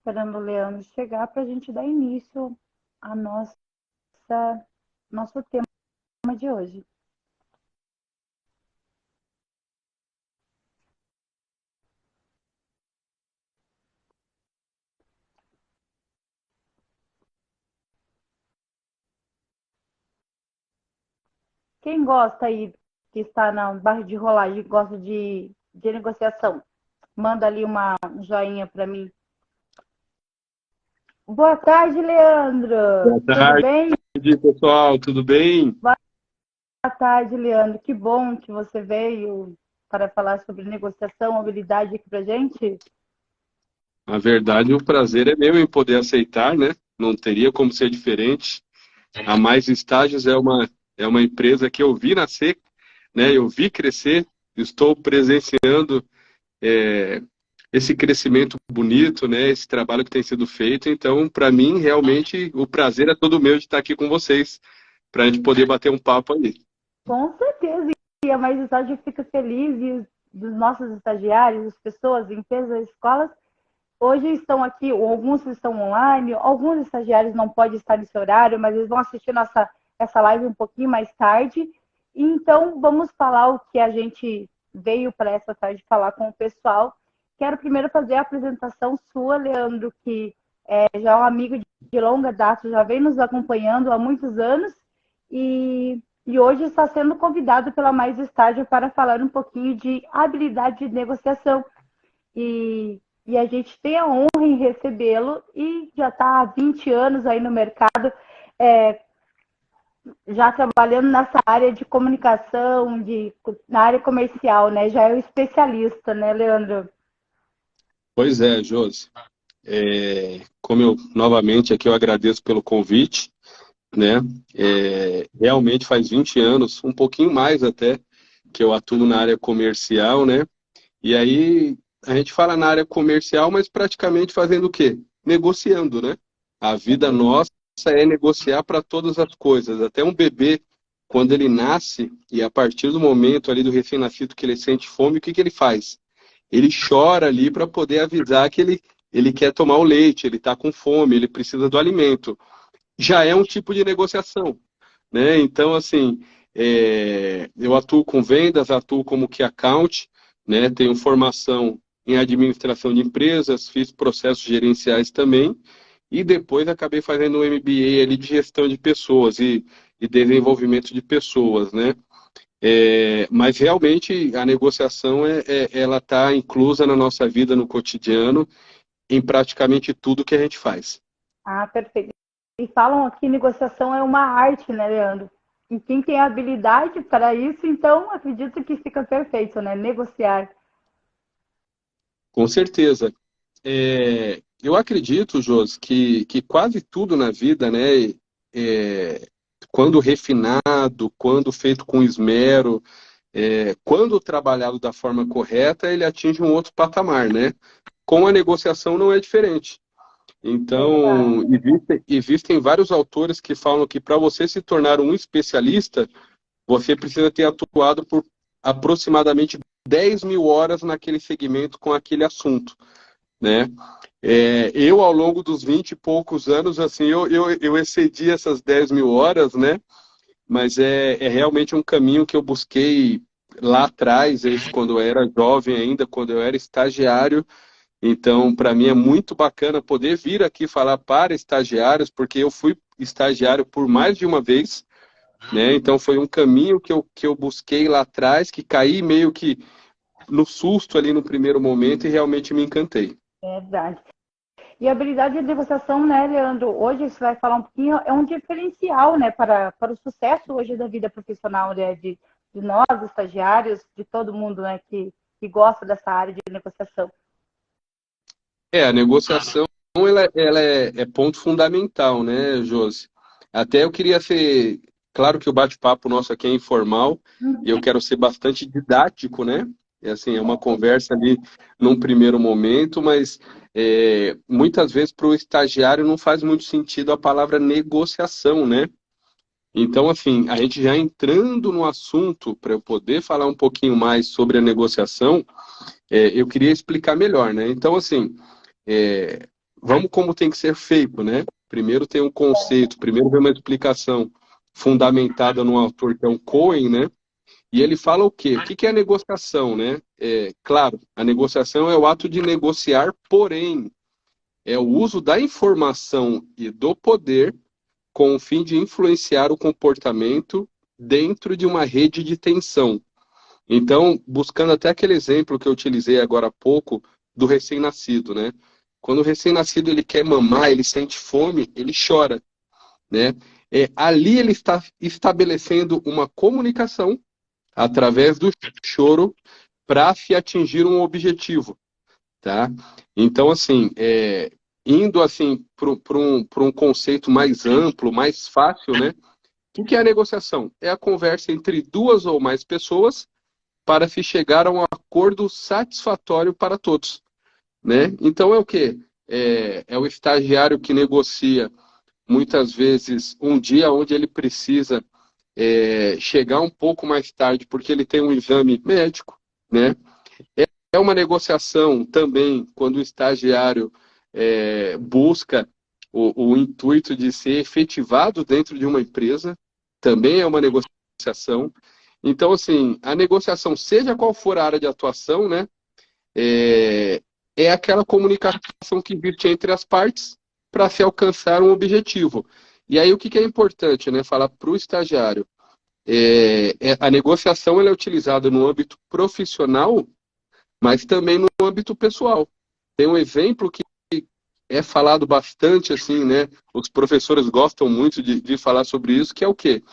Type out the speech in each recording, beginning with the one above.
esperando o Leandro chegar para a gente dar início ao nosso tema de hoje. Quem gosta aí, que está na barra de rolagem, gosta de negociação, manda ali um joinha para mim. Boa tarde, Leandro. Boa Tudo tarde, bem? pessoal, tudo bem? Boa tarde, Leandro. Que bom que você veio para falar sobre negociação, habilidade aqui para gente. Na verdade, o prazer é meu em poder aceitar, né? Não teria como ser diferente. A Mais Estágios é uma empresa que eu vi nascer, né? Eu vi crescer, estou presenciando é, esse crescimento bonito, né? Esse trabalho que tem sido feito. Então, para mim, realmente, o prazer é todo meu de estar aqui com vocês, para a gente poder bater um papo aí. Com certeza. E a Mais Estágio fica feliz e dos nossos estagiários, as pessoas, empresas, escolas, hoje estão aqui, alguns estão online, alguns estagiários não podem estar nesse horário, mas eles vão assistir essa live um pouquinho mais tarde. Então, vamos falar o que a gente veio para essa tarde falar com o pessoal. Quero primeiro fazer a apresentação sua, Leandro, que já é um amigo de longa data, já vem nos acompanhando há muitos anos e hoje está sendo convidado pela Mais Estágio para falar um pouquinho de habilidade de negociação. E a gente tem a honra em recebê-lo e já está há 20 anos aí no mercado, é, já trabalhando nessa área de comunicação, na área comercial, né? Já é o especialista, né, Leandro? Pois é, Josi. Como eu, novamente, aqui eu agradeço pelo convite, né? Realmente faz 20 anos, um pouquinho mais até, que eu atuo na área comercial, né? E aí a gente fala na área comercial, mas praticamente fazendo o quê? Negociando, né? A vida nossa é negociar para todas as coisas. Até um bebê, quando ele nasce, e a partir do momento ali do recém-nascido que ele sente fome, o que que ele faz? Ele chora ali para poder avisar que ele quer tomar o leite, ele está com fome, ele precisa do alimento. Já é um tipo de negociação, né? Então, assim, eu atuo com vendas, atuo como key account, né? Tenho formação em administração de empresas, fiz processos gerenciais também, e depois acabei fazendo um MBA ali de gestão de pessoas e desenvolvimento de pessoas, né? Mas realmente a negociação ela está inclusa na nossa vida, no cotidiano, em praticamente tudo que a gente faz. Ah, perfeito. E falam que negociação é uma arte, né, Leandro? E quem tem habilidade para isso, então acredito que fica perfeito, né? Negociar. Com certeza. Eu acredito, Jos, que quase tudo na vida, né, quando refinado, quando feito com esmero, quando trabalhado da forma correta, ele atinge um outro patamar, né? Com a negociação não é diferente. Então, existem vários autores que falam que para você se tornar um especialista, você precisa ter atuado por aproximadamente 10 mil horas naquele segmento com aquele assunto, né? Eu, ao longo dos 20 e poucos anos, assim, eu excedi essas 10 mil horas, né? Mas é realmente um caminho que eu busquei lá atrás, isso quando eu era jovem ainda, quando eu era estagiário. Então, para mim é muito bacana poder vir aqui falar para estagiários, porque eu fui estagiário por mais de uma vez, né? Então, foi um caminho que eu busquei lá atrás, que caí meio que no susto ali no primeiro momento e realmente me encantei. É verdade. E a habilidade de negociação, né, Leandro? Hoje você vai falar um pouquinho, é um diferencial, né, para o sucesso hoje da vida profissional, né, de nós, estagiários, de todo mundo, né, que gosta dessa área de negociação. A negociação ela é ponto fundamental, né, Josi? Até eu queria ser, claro que o bate-papo nosso aqui é informal e eu quero ser bastante didático, né? Assim, é uma conversa ali num primeiro momento, mas muitas vezes para o estagiário não faz muito sentido a palavra negociação, né? Então, assim, a gente já entrando no assunto, para eu poder falar um pouquinho mais sobre a negociação, eu queria explicar melhor, né? Então, assim, vamos como tem que ser feito, né? Primeiro tem um conceito, primeiro vem uma explicação fundamentada num autor que é um Cohen, né? E ele fala o quê? O que é a negociação, né? Claro, a negociação é o ato de negociar, porém, é o uso da informação e do poder com o fim de influenciar o comportamento dentro de uma rede de tensão. Então, buscando até aquele exemplo que eu utilizei agora há pouco do recém-nascido, né? Quando o recém-nascido ele quer mamar, ele sente fome, ele chora, né? Ali ele está estabelecendo uma comunicação através do choro para se atingir um objetivo, tá? Então, assim, indo assim para um conceito mais amplo, mais fácil, né? O que é a negociação? É a conversa entre duas ou mais pessoas para se chegar a um acordo satisfatório para todos, né? Então é o quê? É o estagiário que negocia muitas vezes um dia onde ele precisa chegar um pouco mais tarde porque ele tem um exame médico, né? É uma negociação também quando o estagiário busca o intuito de ser efetivado dentro de uma empresa, também é uma negociação. Então, assim, a negociação, seja qual for a área de atuação, né, é aquela comunicação que existe entre as partes para se alcançar um objetivo. E aí, o que é importante, né, falar para o estagiário? A negociação ela é utilizada no âmbito profissional, mas também no âmbito pessoal. Tem um exemplo que é falado bastante, assim, né? Os professores gostam muito de falar sobre isso, que é o quê?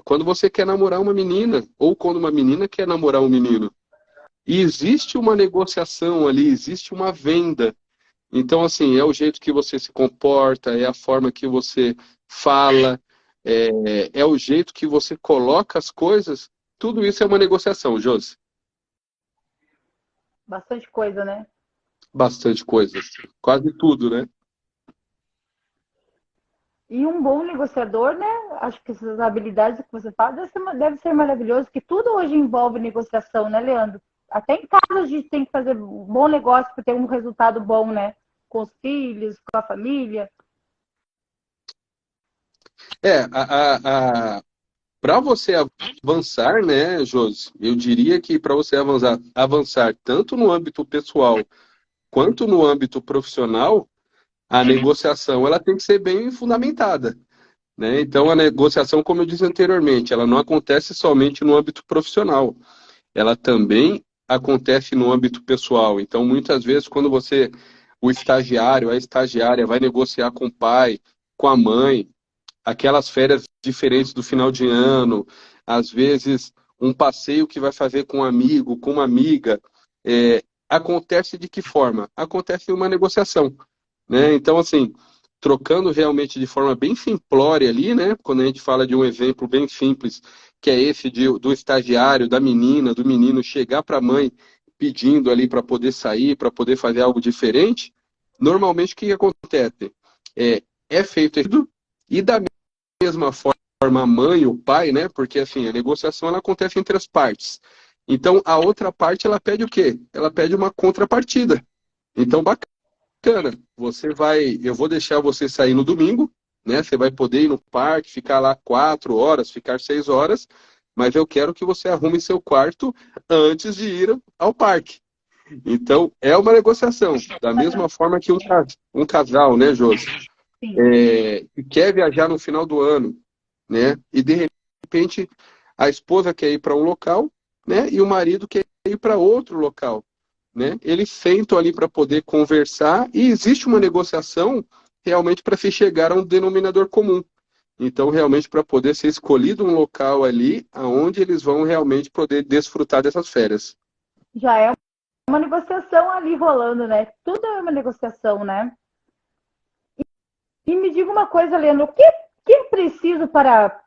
Quando você quer namorar uma menina, ou quando uma menina quer namorar um menino. E existe uma negociação ali, existe uma venda. Então, assim, é o jeito que você se comporta, é a forma que você fala, é o jeito que você coloca as coisas. Tudo isso é uma negociação, Josi. Bastante coisa, né? Bastante coisas. Quase tudo, né? E um bom negociador, né? Acho que essas habilidades que você fala deve ser maravilhoso, que tudo hoje envolve negociação, né, Leandro? Até em casa a gente tem que fazer um bom negócio para ter um resultado bom, né? Com os filhos, com a família. É, para você avançar, né, Josi, eu diria que para você avançar tanto no âmbito pessoal quanto no âmbito profissional, a negociação ela tem que ser bem fundamentada, né? Então, a negociação, como eu disse anteriormente, ela não acontece somente no âmbito profissional, ela também acontece no âmbito pessoal. Então, muitas vezes, quando o estagiário, a estagiária, vai negociar com o pai, com a mãe, aquelas férias diferentes do final de ano, às vezes um passeio que vai fazer com um amigo, com uma amiga, acontece de que forma? Acontece em uma negociação, né? Então, assim, trocando realmente de forma bem simplória ali, né? Quando a gente fala de um exemplo bem simples, que é esse do estagiário, da menina, do menino chegar para a mãe pedindo ali para poder sair, para poder fazer algo diferente, normalmente o que acontece? É feito isso, e da mesma forma a mãe, o pai, né? Porque assim, a negociação ela acontece entre as partes. Então a outra parte ela pede o quê? Ela pede uma contrapartida. Então bacana, eu vou deixar você sair no domingo, né? Você vai poder ir no parque, ficar lá 4 horas, ficar 6 horas, mas eu quero que você arrume seu quarto antes de ir ao parque. Então é uma negociação, da mesma forma que um casal, né, Josi? Sim. Que quer viajar no final do ano, né? E de repente a esposa quer ir para um local, né? E o marido quer ir para outro local, né? Eles sentam ali para poder conversar e existe uma negociação realmente para se chegar a um denominador comum. Então, realmente, para poder ser escolhido um local ali aonde eles vão realmente poder desfrutar dessas férias. Já é uma negociação ali rolando, né? Tudo é uma negociação, né? E me diga uma coisa, Leandro, o que é preciso para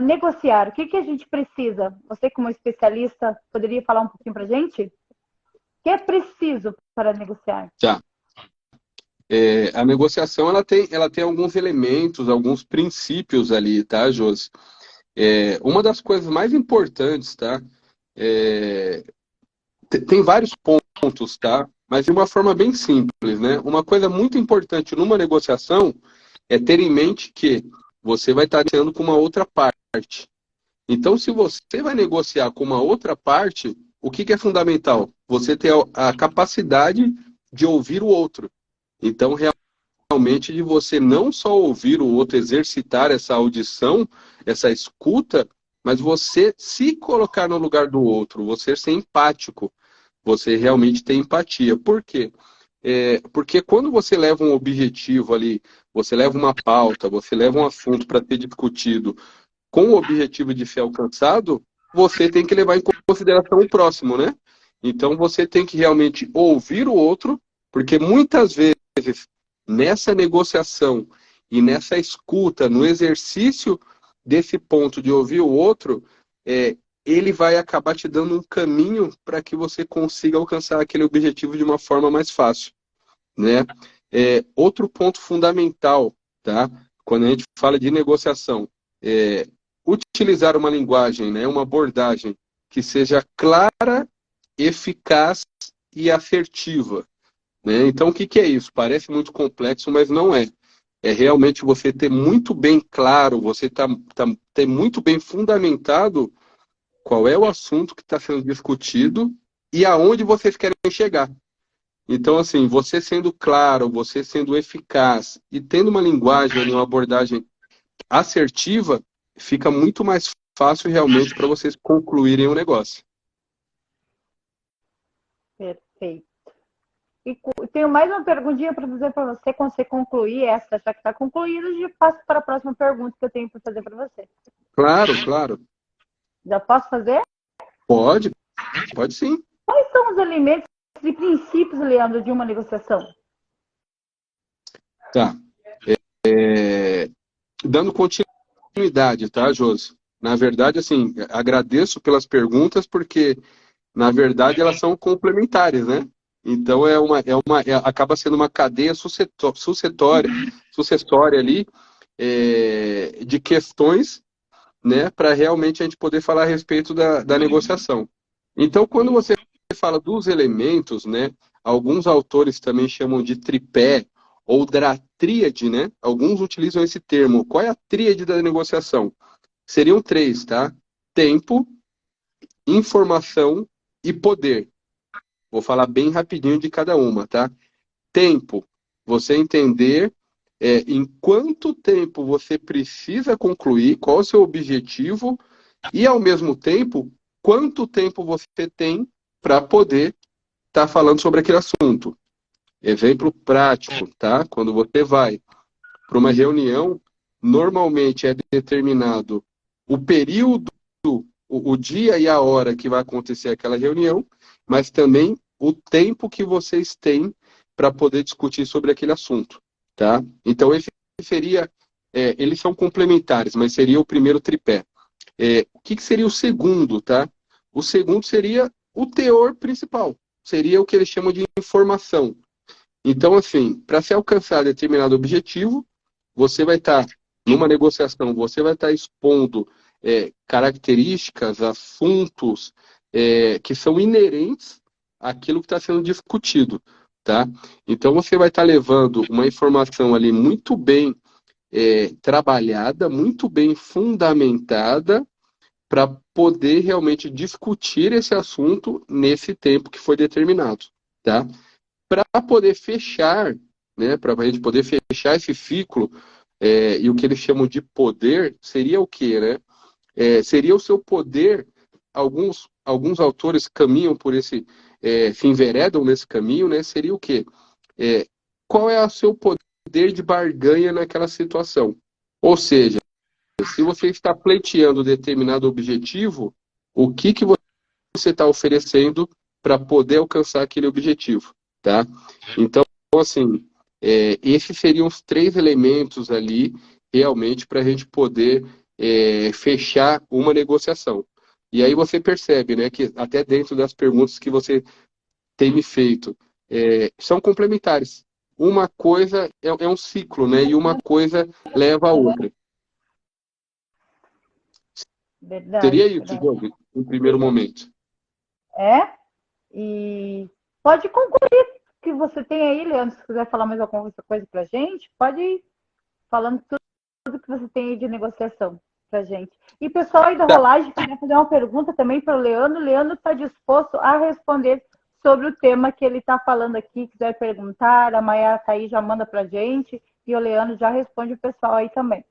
negociar? O que a gente precisa? Você, como especialista, poderia falar um pouquinho para a gente? O que é preciso para negociar? Já. A negociação ela tem alguns elementos, alguns princípios ali, tá, Josi? Uma das coisas mais importantes, tá? Tem vários pontos, tá? mas de uma forma bem simples, né? Uma coisa muito importante numa negociação é ter em mente que você vai estar negociando com uma outra parte. Então, se você vai negociar com uma outra parte, o que que é fundamental? Você ter a capacidade de ouvir o outro. Então, realmente, de você não só ouvir o outro, exercitar essa audição, essa escuta, mas você se colocar no lugar do outro, você ser empático, você realmente ter empatia. Por quê? Porque quando você leva um objetivo ali, você leva uma pauta, você leva um assunto para ser discutido com o objetivo de ser alcançado, você tem que levar em consideração o próximo, né? Então você tem que realmente ouvir o outro, porque muitas vezes nessa negociação e nessa escuta, no exercício desse ponto de ouvir o outro, ele vai acabar te dando um caminho para que você consiga alcançar aquele objetivo de uma forma mais fácil, né? Outro ponto fundamental, tá? Quando a gente fala de negociação, utilizar uma linguagem, né, uma abordagem que seja clara, eficaz e assertiva, né? Então, o que que é isso? Parece muito complexo, mas não é. É realmente você ter muito bem claro, você ter muito bem fundamentado qual é o assunto que está sendo discutido e aonde vocês querem chegar. Então, assim, você sendo claro, você sendo eficaz e tendo uma linguagem, uma abordagem assertiva, fica muito mais fácil realmente para vocês concluírem o negócio. Perfeito. E tenho mais uma perguntinha para fazer para você. Quando você concluir essa, já que está concluída, eu já passo para a próxima pergunta que eu tenho para fazer para você. Claro, claro. Já posso fazer? Pode, pode sim. Quais são os elementos e princípios, Leandro, de uma negociação? Tá. Dando continuidade, tá, Josi? Na verdade, assim, agradeço pelas perguntas, porque, na verdade, elas são complementares, né? Então, acaba sendo uma cadeia sucessória ali, de questões, né, para realmente a gente poder falar a respeito da negociação. Então, quando você fala dos elementos, né, alguns autores também chamam de tripé ou da tríade, né? Alguns utilizam esse termo. Qual é a tríade da negociação? Seriam três, tá? Tempo, informação e poder. Vou falar bem rapidinho de cada uma, tá? Tempo, você entender em quanto tempo você precisa concluir, qual o seu objetivo e, ao mesmo tempo, quanto tempo você tem para poder estar falando sobre aquele assunto. Exemplo prático, tá? Quando você vai para uma reunião, normalmente é determinado o período, o dia e a hora que vai acontecer aquela reunião, mas também o tempo que vocês têm para poder discutir sobre aquele assunto, tá? Então, esse seria, eles são complementares, mas seria o primeiro tripé. O que seria o segundo, tá? O segundo seria o teor principal, seria o que eles chamam de informação. Então, assim, para se alcançar determinado objetivo, você vai estar, numa negociação, você vai estar expondo características, assuntos que são inerentes àquilo que está sendo discutido, tá? Então, você vai estar levando uma informação ali muito bem trabalhada, muito bem fundamentada, para poder realmente discutir esse assunto nesse tempo que foi determinado, tá? Para poder fechar, né, para a gente poder fechar esse ciclo, e o que eles chamam de poder, seria o quê, né? Seria o seu poder, alguns autores caminham por esse, se enveredam nesse caminho, né? Seria o quê? Qual é o seu poder de barganha naquela situação? Ou seja, se você está pleiteando determinado objetivo, o que que você está oferecendo para poder alcançar aquele objetivo, tá? Então, assim, esses seriam os três elementos ali, realmente, para a gente poder fechar uma negociação. E aí você percebe, né, que até dentro das perguntas que você tem me feito, são complementares. Uma coisa é um ciclo, né, e uma coisa leva a outra. Verdade, Seria isso, verdade. João, no primeiro momento. E pode concluir. você tem aí, Leandro, se quiser falar mais alguma coisa para a gente, pode ir falando tudo que você tem aí de negociação para a gente. E pessoal aí da Rolagem, queria fazer uma pergunta também para o Leandro. O Leandro está disposto a responder sobre o tema que ele está falando aqui, quiser perguntar, a Maiara está aí, já manda para a gente, e o Leandro já responde o pessoal aí também.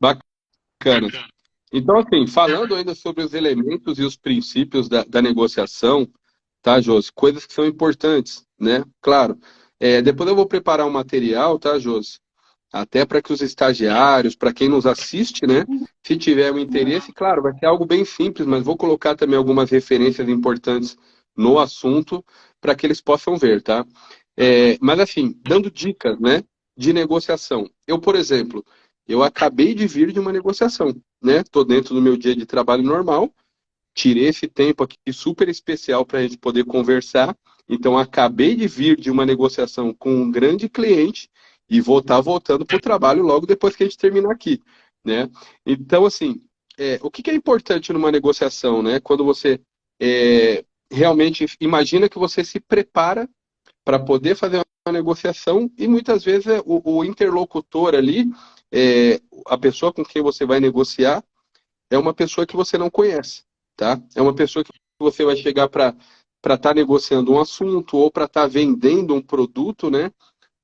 Bacana. Então, assim, falando ainda sobre os elementos e os princípios da negociação, tá, Josi? Coisas que são importantes, né? Claro. Depois eu vou preparar um material, tá, Josi? Até para que os estagiários, para quem nos assiste, né? Se tiver um interesse, claro, vai ser algo bem simples, mas vou colocar também algumas referências importantes no assunto para que eles possam ver, tá? Mas, assim, dando dicas, né? De negociação. Eu, por exemplo, eu acabei de vir de uma negociação, né? Estou dentro do meu dia de trabalho normal, tirei esse tempo aqui super especial para a gente poder conversar. Então, acabei de vir de uma negociação com um grande cliente e vou estar voltando para o trabalho logo depois que a gente terminar aqui, né? Então, assim, o que é importante numa negociação, né? Quando você realmente imagina que você se prepara para poder fazer uma negociação e muitas vezes o interlocutor ali, a pessoa com quem você vai negociar, é uma pessoa que você não conhece, tá? É uma pessoa que você vai chegar para estar negociando um assunto ou para estar vendendo um produto, né?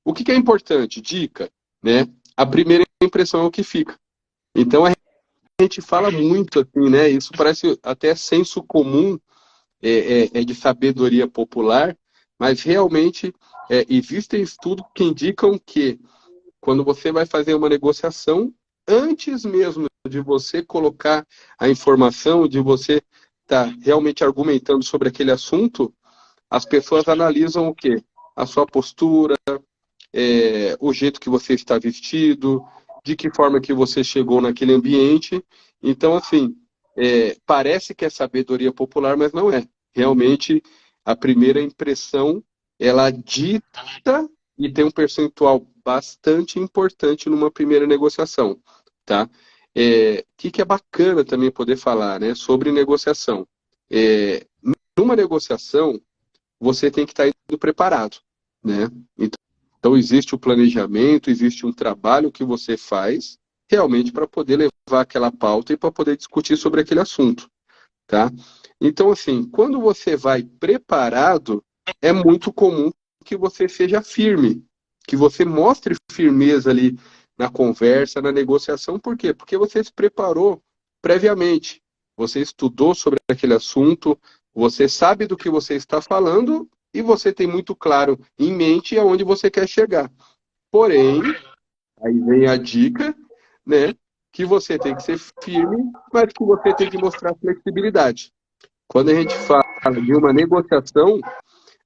O que é importante? Dica, né? A primeira impressão é o que fica. Então a gente fala muito assim, né? Isso parece até senso comum, de sabedoria popular, mas realmente existem estudos que indicam que quando você vai fazer uma negociação, antes mesmo de você colocar a informação, de você estar realmente argumentando sobre aquele assunto, as pessoas analisam o quê? A sua postura, o jeito que você está vestido, de que forma que você chegou naquele ambiente. Então, assim, parece que é sabedoria popular, mas não é. Realmente, a primeira impressão, ela dita e tem um percentual bastante importante numa primeira negociação, tá? Que é bacana também poder falar, né, sobre negociação. Numa negociação, você tem que estar indo preparado, né? Então, existe o planejamento, existe um trabalho que você faz realmente para poder levar aquela pauta e para poder discutir sobre aquele assunto, tá? Então, assim, quando você vai preparado, é muito comum que você seja firme, que você mostre firmeza ali na conversa, na negociação. Por quê? Porque você se preparou previamente. Você estudou sobre aquele assunto, você sabe do que você está falando e você tem muito claro em mente aonde você quer chegar. Porém, aí vem a dica, né? Que você tem que ser firme, mas que você tem que mostrar flexibilidade. Quando a gente fala de uma negociação,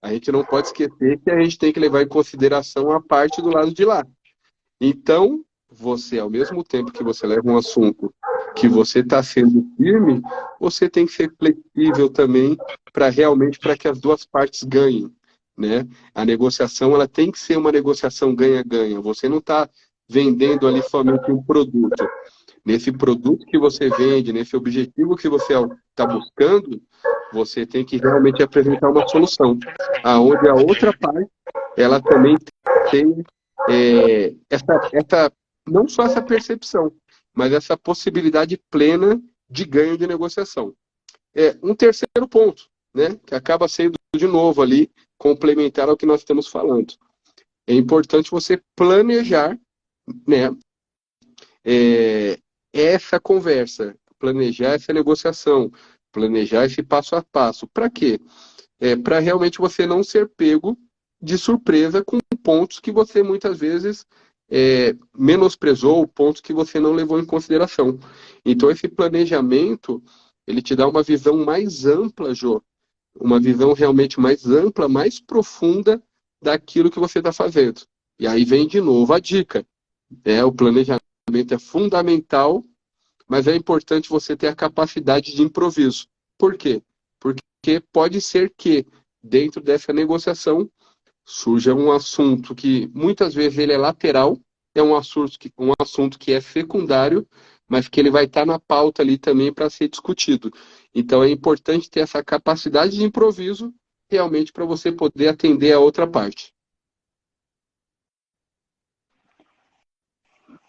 a gente não pode esquecer que a gente tem que levar em consideração a parte do lado de lá. Então, você, ao mesmo tempo que você leva um assunto que você está sendo firme, você tem que ser flexível também para que as duas partes ganhem, né? A negociação, ela tem que ser uma negociação ganha-ganha. Você não está vendendo ali somente um produto. Nesse produto que você vende, nesse objetivo que você está buscando, você tem que realmente apresentar uma solução, aonde a outra parte, ela também tem não só essa percepção, mas essa possibilidade plena de ganho de negociação. Um terceiro ponto, né, que acaba sendo, de novo, ali, complementar ao que nós estamos falando. É importante você planejar, né, essa conversa, planejar essa negociação, planejar esse passo a passo. Para quê? Para realmente você não ser pego de surpresa com pontos que você muitas vezes menosprezou, pontos que você não levou em consideração. Então, esse planejamento, ele te dá uma visão mais ampla, Jô, uma visão realmente mais ampla, mais profunda daquilo que você está fazendo. E aí vem de novo a dica. O planejamento é fundamental, mas é importante você ter a capacidade de improviso. Por quê? Porque pode ser que, dentro dessa negociação, surja um assunto que, muitas vezes, ele é lateral, é um assunto que é secundário, mas que ele vai estar na pauta ali também para ser discutido. Então, é importante ter essa capacidade de improviso realmente para você poder atender a outra parte.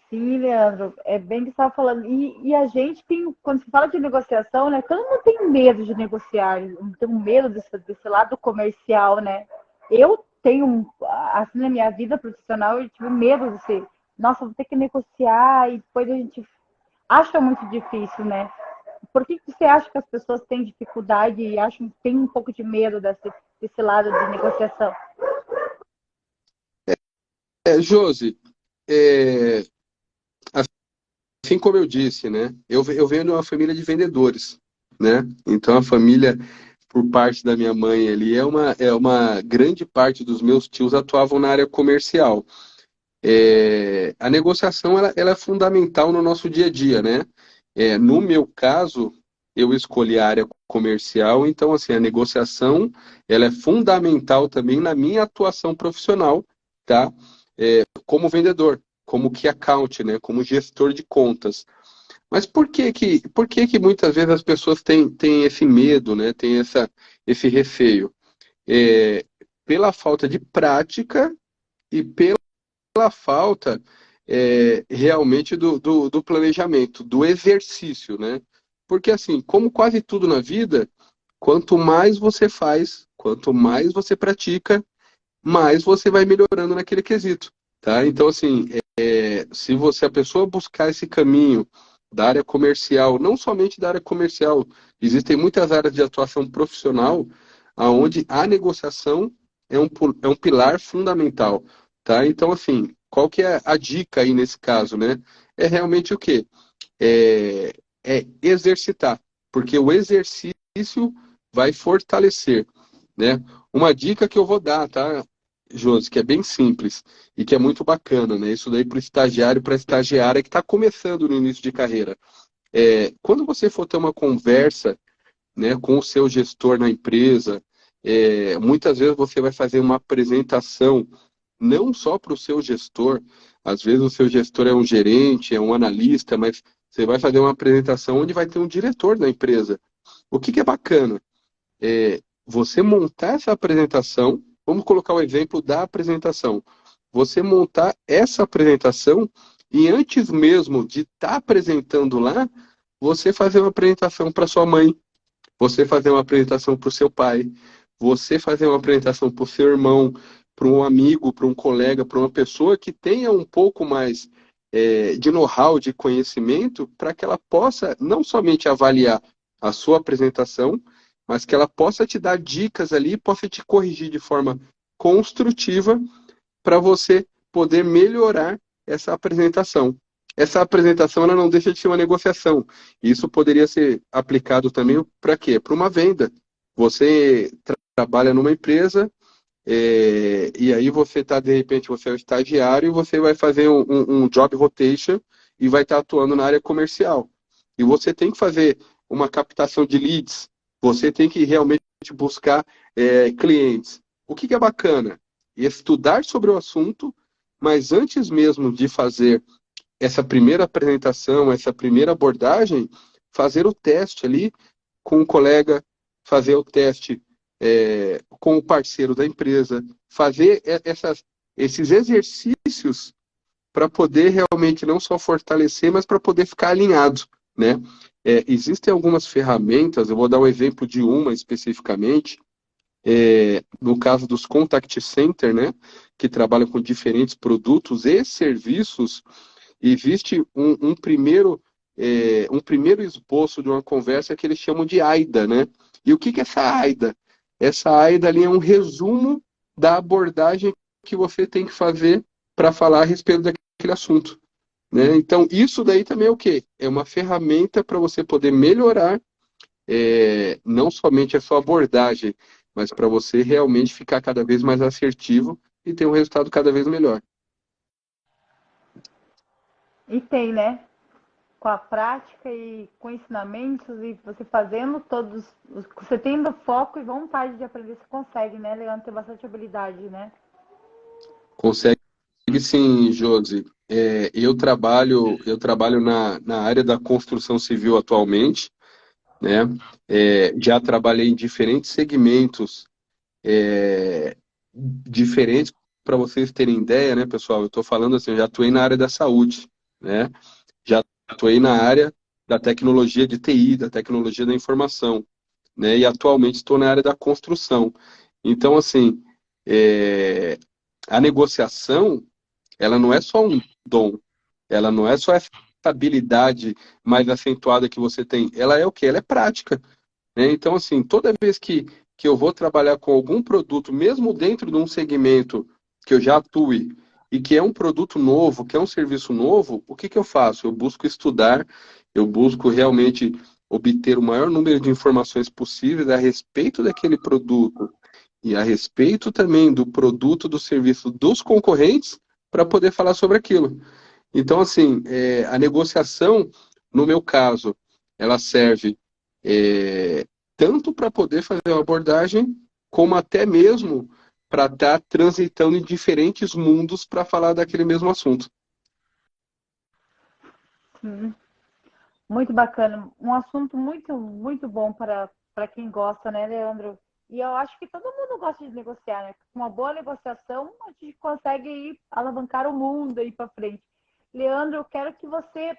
Sim, Leandro, é bem que você estava falando. E a gente tem, quando se fala de negociação, né? Todo mundo tem medo de negociar, tem um medo desse lado comercial, né? Eu tenho, assim, na minha vida profissional, eu tive medo de ser, nossa, vou ter que negociar, e depois a gente acha muito difícil, né? Por que você acha que as pessoas têm dificuldade e acham, têm um pouco de medo desse lado de negociação? Josi, é, assim como eu disse, né? Eu venho de uma família de vendedores, né? Então a família, por parte da minha mãe ali, é uma grande parte dos meus tios atuavam na área comercial. A negociação ela é fundamental no nosso dia a dia, né? No meu caso, eu escolhi a área comercial, então assim, a negociação ela é fundamental também na minha atuação profissional, tá? Como vendedor, como key account, né? Como gestor de contas. Mas por que que muitas vezes as pessoas têm esse medo, né? Tem esse receio? É, Pela falta de prática e pela falta realmente do planejamento, do exercício, né? Porque assim, como quase tudo na vida, quanto mais você faz, quanto mais você pratica, mais você vai melhorando naquele quesito, tá? Então assim, se a pessoa buscar esse caminho da área comercial, não somente da área comercial, existem muitas áreas de atuação profissional aonde a negociação é um pilar fundamental, tá? Então, assim, qual que é a dica aí nesse caso, né? É realmente o quê? É, é exercitar, porque o exercício vai fortalecer, né? Uma dica que eu vou dar, tá, Josi, que é bem simples e que é muito bacana, né? Isso daí para o estagiário, para a estagiária que está começando no início de carreira. Quando você for ter uma conversa, né, com o seu gestor na empresa, muitas vezes você vai fazer uma apresentação não só para o seu gestor, às vezes o seu gestor é um gerente, é um analista, mas você vai fazer uma apresentação onde vai ter um diretor da empresa. O que é bacana? Você montar essa apresentação, vamos colocar o exemplo da apresentação. Você montar essa apresentação e antes mesmo de estar apresentando lá, você fazer uma apresentação para sua mãe, você fazer uma apresentação para o seu pai, você fazer uma apresentação para o seu irmão, para um amigo, para um colega, para uma pessoa que tenha um pouco mais de know-how, de conhecimento, para que ela possa não somente avaliar a sua apresentação, mas que ela possa te dar dicas ali, possa te corrigir de forma construtiva para você poder melhorar essa apresentação. Essa apresentação ela não deixa de ser uma negociação. Isso poderia ser aplicado também para quê? Para uma venda. Você trabalha numa empresa e aí você está, de repente, você é o estagiário e você vai fazer um job rotation e vai estar atuando na área comercial. E você tem que fazer uma captação de leads, você tem que realmente buscar clientes. O que é bacana? Estudar sobre o assunto, mas antes mesmo de fazer essa primeira apresentação, essa primeira abordagem, fazer o teste ali com o colega, fazer o teste com o parceiro da empresa, fazer esses exercícios para poder realmente não só fortalecer, mas para poder ficar alinhado, né? Existem algumas ferramentas, eu vou dar um exemplo de uma especificamente, no caso dos contact center, né, que trabalham com diferentes produtos e serviços, existe um primeiro esboço de uma conversa que eles chamam de AIDA, né? E o que é essa AIDA? Essa AIDA ali é um resumo da abordagem que você tem que fazer para falar a respeito daquele assunto, né? Então, isso daí também é o quê? É uma ferramenta para você poder melhorar não somente a sua abordagem, mas para você realmente ficar cada vez mais assertivo e ter um resultado cada vez melhor. E tem, né? Com a prática e com ensinamentos e você fazendo todos, você tendo foco e vontade de aprender, você consegue, né, Leandro? Ter bastante habilidade, né? Consegue sim, Josi. Eu trabalho na área da construção civil atualmente, né? Já trabalhei em diferentes segmentos diferentes para vocês terem ideia, né, pessoal? Eu estou falando assim, eu já atuei na área da saúde, né? Já atuei na área da tecnologia de TI, da tecnologia da informação, né? E atualmente estou na área da construção. Então, assim, a negociação, ela não é só um dom, ela não é só essa habilidade mais acentuada que você tem, ela é o quê? Ela é prática, né? Então, assim, toda vez que eu vou trabalhar com algum produto, mesmo dentro de um segmento que eu já atue, e que é um produto novo, que é um serviço novo, o que que eu faço? Eu busco estudar, eu busco realmente obter o maior número de informações possíveis a respeito daquele produto e a respeito também do produto, do serviço dos concorrentes, para poder falar sobre aquilo. Então, assim, a negociação, no meu caso, ela serve tanto para poder fazer uma abordagem, como até mesmo para estar transitando em diferentes mundos para falar daquele mesmo assunto. Sim. Muito bacana. Um assunto muito bom para quem gosta, né, Leandro? E eu acho que todo mundo gosta de negociar, né? Com uma boa negociação, a gente consegue ir alavancar o mundo aí para frente. Leandro, eu quero que você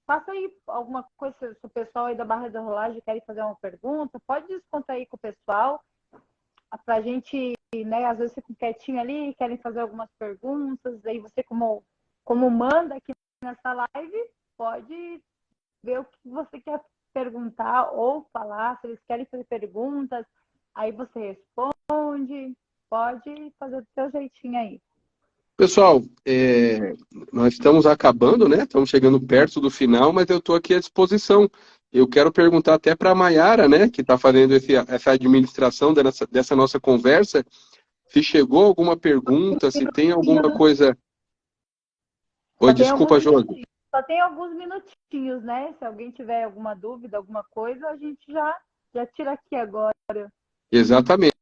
faça aí alguma coisa, se o pessoal aí da Barra da Rolagem quer fazer uma pergunta, pode descontrair com o pessoal, para a gente, né, às vezes fica quietinho ali, querem fazer algumas perguntas, aí você como manda aqui nessa live, pode ver o que você quer perguntar ou falar, se eles querem fazer perguntas, aí você responde, pode fazer do seu jeitinho aí. Pessoal, nós estamos acabando, né? Estamos chegando perto do final, mas eu estou aqui à disposição. Eu quero perguntar até para a Mayara, né, que está fazendo essa administração dessa nossa conversa, se chegou alguma pergunta, se tem alguma coisa. Oi, Só tem desculpa, alguns Josi. minutinhos, só tem alguns minutinhos, né? Se alguém tiver alguma dúvida, alguma coisa, a gente já tira aqui agora. Exatamente.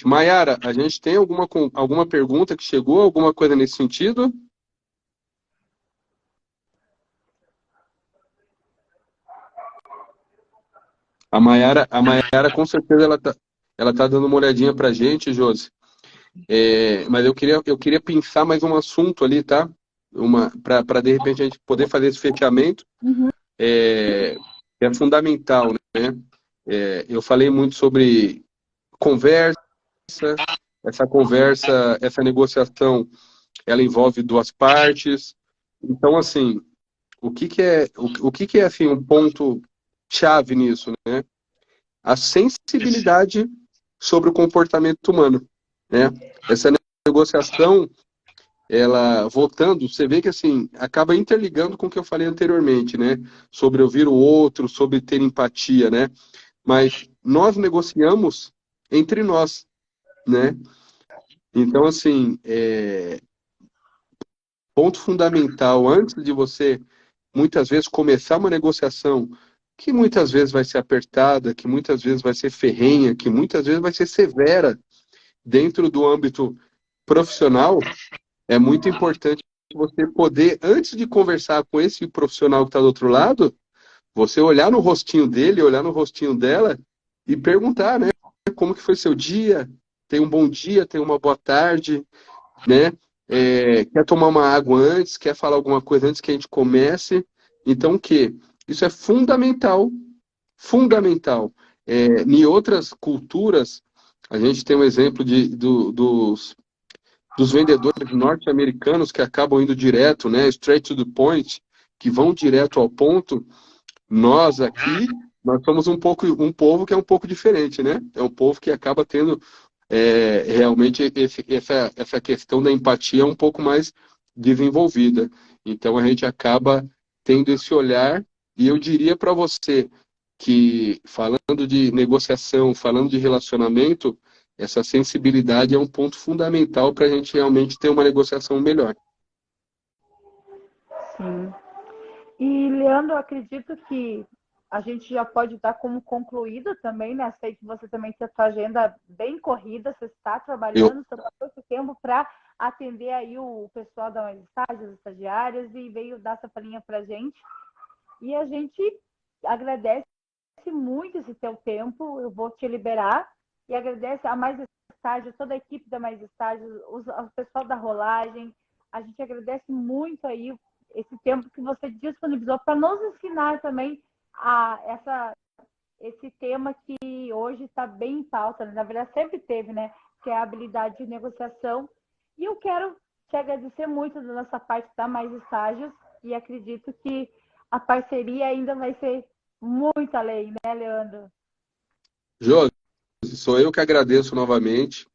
Mayara, a gente tem alguma pergunta que chegou, alguma coisa nesse sentido? A Mayara com certeza ela tá dando uma olhadinha pra gente, Josi. Mas eu queria pensar mais um assunto ali, tá? Para de repente a gente poder fazer esse fechamento, Uhum. que é fundamental, né? Eu falei muito sobre conversa, essa conversa, essa negociação, ela envolve duas partes. Então, assim, o que que é assim um ponto chave nisso, né? A sensibilidade sobre o comportamento humano, né? Essa negociação, ela voltando, você vê que assim acaba interligando com o que eu falei anteriormente, né? Sobre ouvir o outro, sobre ter empatia, né? Mas nós negociamos entre nós, né? Então, assim, ponto fundamental antes de você muitas vezes começar uma negociação que muitas vezes vai ser apertada, que muitas vezes vai ser ferrenha, que muitas vezes vai ser severa dentro do âmbito profissional, é muito importante você poder, antes de conversar com esse profissional que está do outro lado, você olhar no rostinho dele, olhar no rostinho dela e perguntar, né? Como que foi seu dia? Tem um bom dia? Tem uma boa tarde? Né? Quer tomar uma água antes? Quer falar alguma coisa antes que a gente comece? Então, o quê? Isso é fundamental, fundamental. Em outras culturas, a gente tem um exemplo dos vendedores norte-americanos que acabam indo direto, né, straight to the point, que vão direto ao ponto. Nós aqui, nós somos um povo que é um pouco diferente, né? É um povo que acaba tendo realmente essa questão da empatia um pouco mais desenvolvida. Então a gente acaba tendo esse olhar, e eu diria para você que, falando de negociação, falando de relacionamento, essa sensibilidade é um ponto fundamental para a gente realmente ter uma negociação melhor. Sim. E, Leandro, eu acredito que a gente já pode dar como concluída também, né? Sei que você também tem a sua agenda bem corrida, você está Eu, trabalhando, separou esse tempo para atender aí o pessoal da estágio, as estagiárias, e veio dar essa palhinha para a gente. E a gente agradece muito esse teu tempo, eu vou te liberar, e agradece a mais Estágio, toda a equipe da Mais Estágio, o pessoal da rolagem. A gente agradece muito aí esse tempo que você disponibilizou para nos ensinar também esse tema que hoje está bem em pauta, né? Na verdade sempre teve, né? Que é a habilidade de negociação. E eu quero te agradecer muito da nossa parte da Mais Estágios e acredito que a parceria ainda vai ser muito além, né, Leandro? Josi, sou eu que agradeço novamente.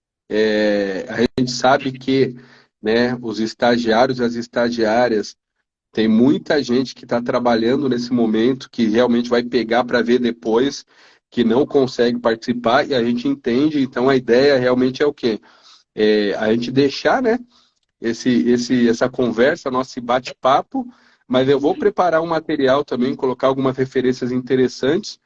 A gente sabe que, né, os estagiários e as estagiárias, tem muita gente que está trabalhando nesse momento, que realmente vai pegar para ver depois, que não consegue participar, e a gente entende. Então a ideia realmente é o quê? A gente deixar, né, essa conversa, nosso bate-papo, mas eu vou preparar um material também, colocar algumas referências interessantes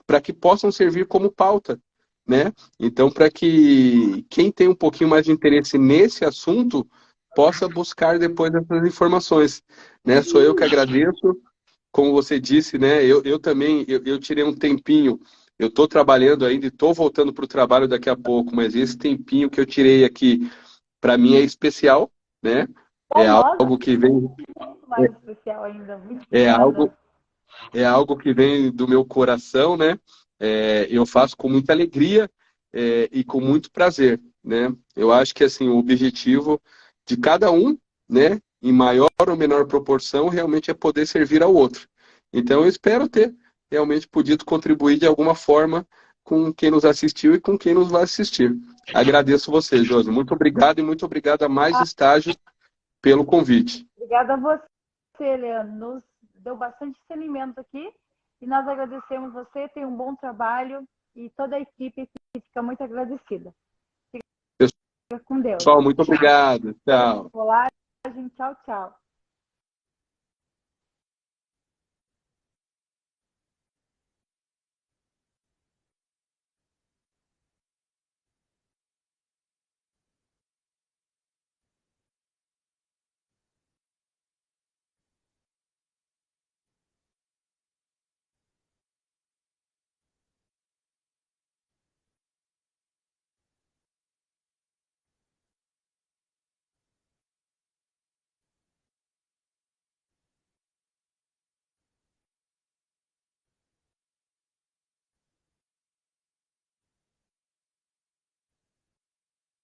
para que possam servir como pauta, né? Então, para que quem tem um pouquinho mais de interesse nesse assunto possa buscar depois essas informações, né? Sou eu que agradeço, como você disse, né? Eu também, eu tirei um tempinho, eu estou trabalhando ainda e estou voltando para o trabalho daqui a pouco, mas esse tempinho que eu tirei aqui, para mim é especial, né? Para É nós, algo que vem, muito mais especial ainda. Muito é obrigada. algo é algo que vem do meu coração, né? Eu faço com muita alegria, e com muito prazer, né? Eu acho que assim o objetivo de cada um, né, em maior ou menor proporção, realmente é poder servir ao outro. Então eu espero ter realmente podido contribuir de alguma forma com quem nos assistiu e com quem nos vai assistir. Agradeço você, Josi. Muito obrigado e muito obrigado a Mais Estágios pelo convite. Obrigada a você, Leandro. Nos deu bastante discernimento aqui e nós agradecemos você. Tem um bom trabalho e toda a equipe que fica muito agradecida. Fica com Deus. Pessoal, muito obrigado. Tchau. Rolagem, tchau, tchau.